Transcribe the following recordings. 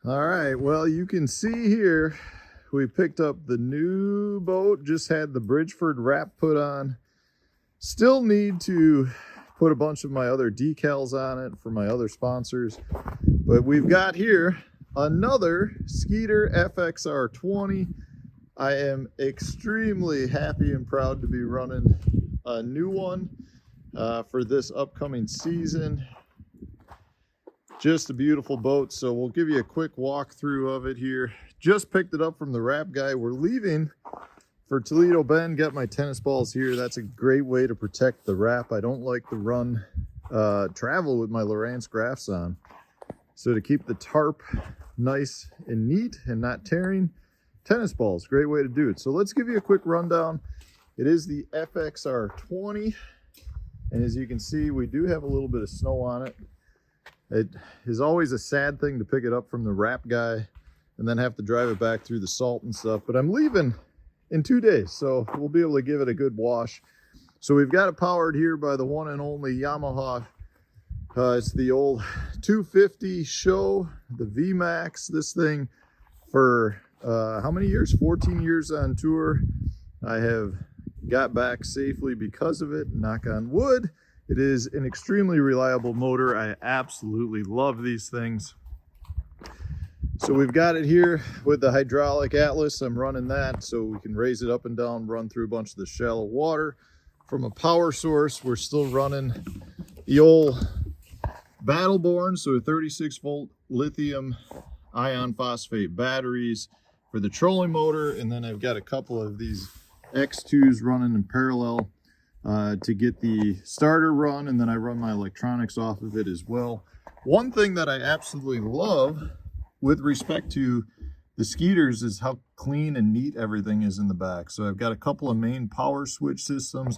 All right, well, you can see here we picked up the new boat, just had the Bridgeford wrap put on. Still need to put a bunch of my other decals on it for my other sponsors, but we've got here another Skeeter FXR20. I am extremely happy and proud to be running a new one for this upcoming season. Just a beautiful boat, so we'll give you a quick walkthrough of it here. Just picked it up from the wrap guy. We're leaving for Toledo Bend. Got my tennis balls here. That's a great way to protect the wrap. I don't like to run travel with my Lowrance graphs on. So to keep the tarp nice and neat and not tearing, tennis balls, great way to do it. So let's give you a quick rundown. It is the FXR20, and as you can see, we do have a little bit of snow on it. It is always a sad thing to pick it up from the wrap guy and then have to drive it back through the salt and stuff, but I'm leaving in 2 days, so we'll be able to give it a good wash. So we've got it powered here by the one and only Yamaha. It's the old 250 show, the VMAX. This thing for how many years? 14 years on tour. I have got back safely because of it, knock on wood. It is an extremely reliable motor. I absolutely love these things. So we've got it here with the hydraulic Atlas. I'm running that so we can raise it up and down, run through a bunch of the shallow water. From a power source, we're still running the old Battleborn, so 36 volt lithium ion phosphate batteries for the trolling motor. And then I've got a couple of these X2s running in parallel to get the starter run, and then I run my electronics off of it as well. One thing that I absolutely love with respect to the Skeeters is how clean and neat everything is in the back. So I've got a couple of main power switch systems.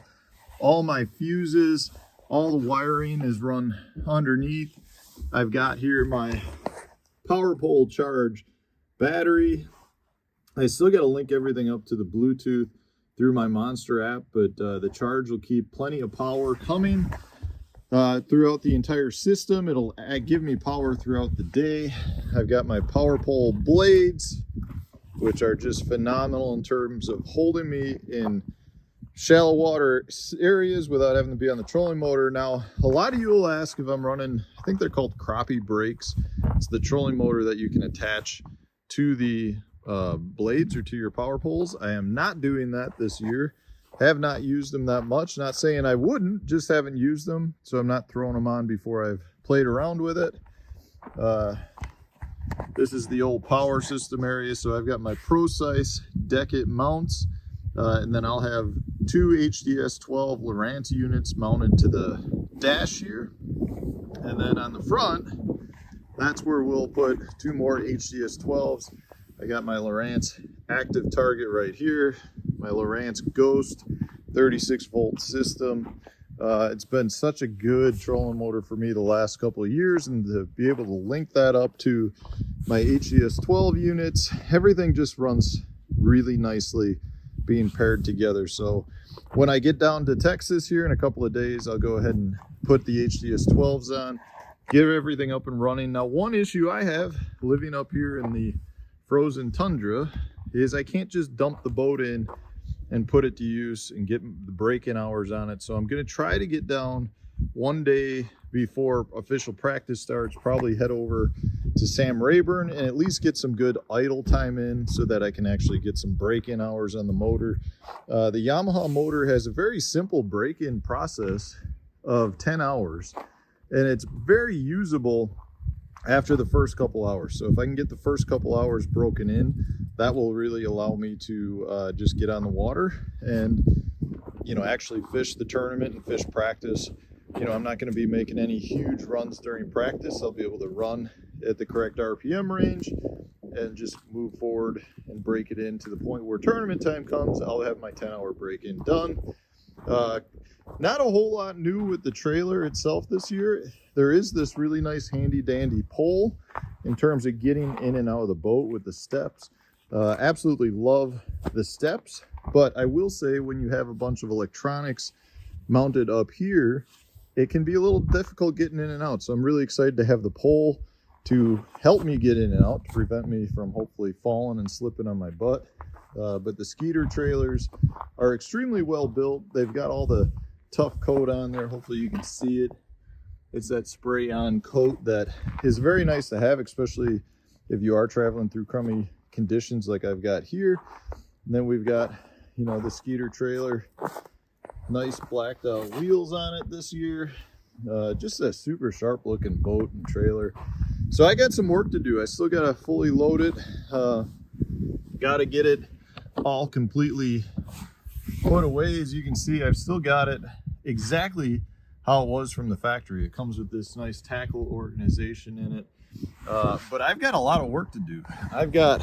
All my fuses, all the wiring is run underneath. I've got here my power pole charge battery. I still got to link everything up to the Bluetooth through my Monster app, but the charge will keep plenty of power coming throughout the entire system. It'll give me power throughout the day. I've got my power pole blades, which are just phenomenal in terms of holding me in shallow water areas without having to be on the trolling motor. Now, a lot of you will ask if I'm running, I think they're called crappie brakes. It's the trolling motor that you can attach to the blades or to your power poles. I am not doing that this year. Have not used them that much. Not saying I wouldn't, just haven't used them, so I'm not throwing them on before I've played around with it. This is the old power system area, so I've got my ProSice Deckit mounts, and then I'll have two HDS 12 Lowrance units mounted to the dash here, and then on the front, that's where we'll put two more HDS 12s. I got my Lowrance active target right here, my Lowrance Ghost 36 volt system. It's been such a good trolling motor for me the last couple of years, and to be able to link that up to my HDS 12 units, everything just runs really nicely being paired together. So when I get down to Texas here in a couple of days, I'll go ahead and put the HDS 12s on, get everything up and running. Now, one issue I have living up here in the frozen tundra is I can't just dump the boat in and put it to use and get the break-in hours on it. So I'm going to try to get down one day before official practice starts, probably head over to Sam Rayburn and at least get some good idle time in so that I can actually get some break-in hours on the motor. The Yamaha motor has a very simple break-in process of 10 hours, and it's very usable after the first couple hours. So if I can get the first couple hours broken in, that will really allow me to just get on the water and, you know, actually fish the tournament and fish practice. You know, I'm not going to be making any huge runs during practice. I'll be able to run at the correct RPM range and just move forward and break it in to the point where tournament time comes. I'll have my 10-hour break-in done. Not a whole lot new with the trailer itself this year. There is this really nice handy dandy pole in terms of getting in and out of the boat with the steps. Absolutely love the steps, but I will say when you have a bunch of electronics mounted up here, it can be a little difficult getting in and out. So I'm really excited to have the pole to help me get in and out, to prevent me from hopefully falling and slipping on my butt. But the Skeeter trailers are extremely well built. They've got all the tough coat on there. Hopefully you can see it. It's that spray on coat that is very nice to have, especially if you are traveling through crummy conditions like I've got here. And then we've got, you know, the Skeeter trailer, nice blacked out wheels on it this year. Just a super sharp looking boat and trailer. So I got some work to do. I still got to fully load it. Got to get it all completely put away. As you can see, I've still got it exactly how it was from the factory. It comes with this nice tackle organization in it. But I've got a lot of work to do. I've got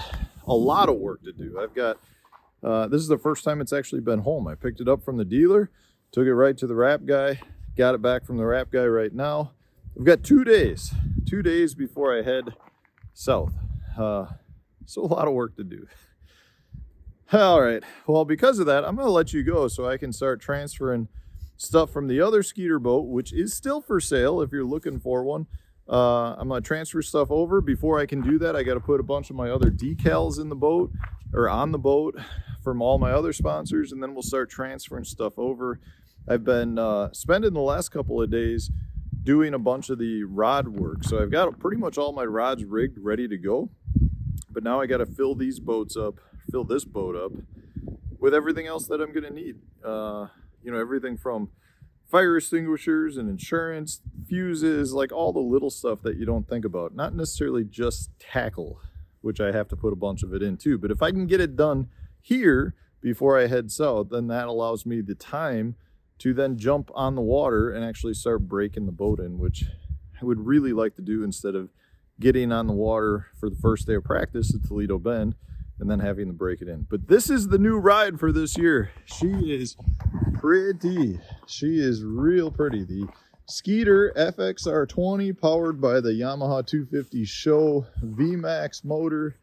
this is the first time it's actually been home. I picked it up from the dealer, took it right to the wrap guy, got it back from the wrap guy right now. I've got 2 days before I head south. So a lot of work to do. All right, well, because of that, I'm gonna let you go so I can start transferring stuff from the other Skeeter boat, which is still for sale if you're looking for one. I'm gonna transfer stuff over. Before I can do that, I got to put a bunch of my other decals in the boat, or on the boat, from all my other sponsors, and then we'll start transferring stuff over. I've been spending the last couple of days doing a bunch of the rod work, so I've got pretty much all my rods rigged, ready to go. But now I got to fill this boat up with everything else that I'm gonna need. You know, everything from fire extinguishers and insurance, fuses, like all the little stuff that you don't think about. Not necessarily just tackle, which I have to put a bunch of it in too. But if I can get it done here before I head south, then that allows me the time to then jump on the water and actually start breaking the boat in, which I would really like to do instead of getting on the water for the first day of practice at Toledo Bend and then having to break it in. But this is the new ride for this year. She is pretty. She is real pretty. The Skeeter FXR20 powered by the Yamaha 250 Show VMAX motor.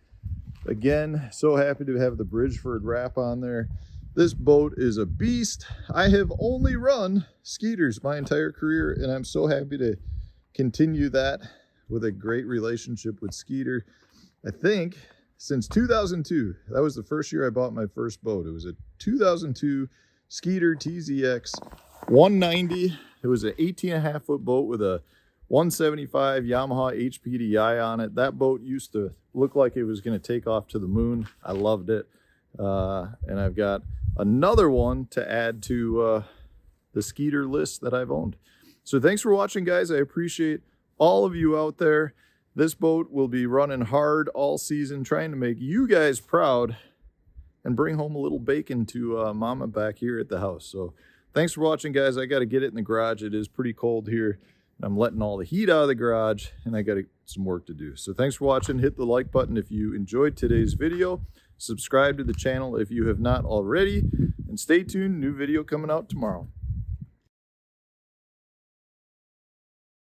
Again, so happy to have the Bridgeford wrap on there. This boat is a beast. I have only run Skeeters my entire career, and I'm so happy to continue that with a great relationship with Skeeter. I think since 2002, that was the first year I bought my first boat. It was a 2002 Skeeter TZX 190. It was an 18.5 foot boat with a 175 Yamaha HPDI on it. That boat used to look like it was going to take off to the moon. I loved it. And I've got another one to add to the Skeeter list that I've owned. So thanks for watching, guys. I appreciate all of you out there. This boat will be running hard all season, trying to make you guys proud and bring home a little bacon to Mama back here at the house. So thanks for watching, guys. I got to get it in the garage. It is pretty cold here. I'm letting all the heat out of the garage, and I got some work to do. So thanks for watching. Hit the like button if you enjoyed today's video. Subscribe to the channel if you have not already, and stay tuned. New video coming out tomorrow.